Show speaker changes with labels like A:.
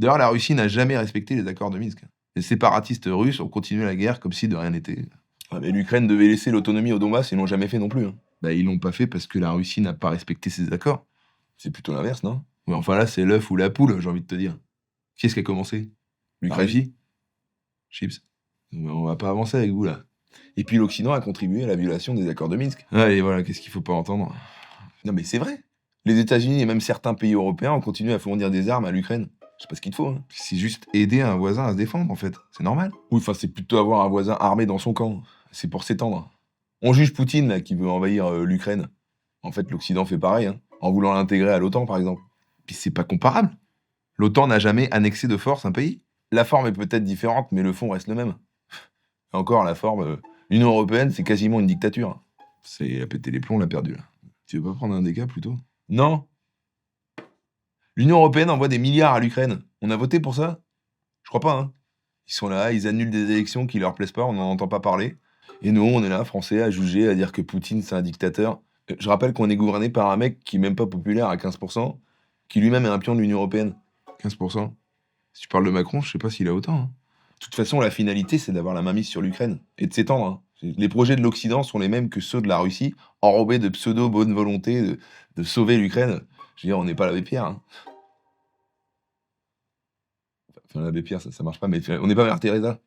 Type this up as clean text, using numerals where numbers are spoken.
A: D'ailleurs, la Russie n'a jamais respecté les accords de Minsk. Les séparatistes russes ont continué la guerre comme si de rien n'était.
B: Ah, mais l'Ukraine devait laisser l'autonomie au Donbass, ils l'ont jamais fait non plus, hein.
A: Bah, ils l'ont pas fait parce que la Russie n'a pas respecté ces accords.
B: C'est plutôt l'inverse, non?
A: Ouais, enfin là, c'est l'œuf ou la poule, j'ai envie de te dire. Qui est-ce qui a commencé? La
B: L'Ukraine.
A: Russie? Chips. On va pas avancer avec vous, là.
B: Et puis l'Occident a contribué à la violation des accords de Minsk.
A: Allez, voilà, qu'est-ce qu'il faut pas entendre?
B: Non mais c'est vrai. Les États-Unis et même certains pays européens ont continué à fournir des armes à l'Ukraine. C'est pas ce qu'il te faut, hein.
A: C'est juste aider un voisin à se défendre, en fait. C'est normal.
B: Oui, enfin, c'est plutôt avoir un voisin armé dans son camp. C'est pour s'étendre. On juge Poutine, là, qui veut envahir l'Ukraine. En fait, l'Occident fait pareil, hein, en voulant l'intégrer à l'OTAN, par exemple.
A: Puis c'est pas comparable. L'OTAN n'a jamais annexé de force un pays.
B: La forme est peut-être différente, mais le fond reste le même. Et encore, la forme, l'Union Européenne, c'est quasiment une dictature.
A: C'est à péter les plombs, l'a perdu, là. Tu veux pas prendre un dégât, plutôt?
B: Non. L'Union Européenne envoie des milliards à l'Ukraine. On a voté pour ça? Je crois pas, hein. Ils sont là, ils annulent des élections qui leur plaisent pas, on n'en entend pas parler. Et nous, on est là, Français, à juger, à dire que Poutine, c'est un dictateur. Je rappelle qu'on est gouverné par un mec qui est même pas populaire à 15%, qui lui-même est un pion de l'Union Européenne.
A: 15%. Si tu parles de Macron, je sais pas s'il a autant, hein.
B: De toute façon, la finalité, c'est d'avoir la mainmise sur l'Ukraine et de s'étendre, hein. Les projets de l'Occident sont les mêmes que ceux de la Russie, enrobés de pseudo-bonne volonté de sauver l'Ukraine. Je veux dire, on n'est pas l'abbé Pierre, hein. Enfin, l'abbé Pierre, ça marche pas, mais on n'est pas Mère Teresa.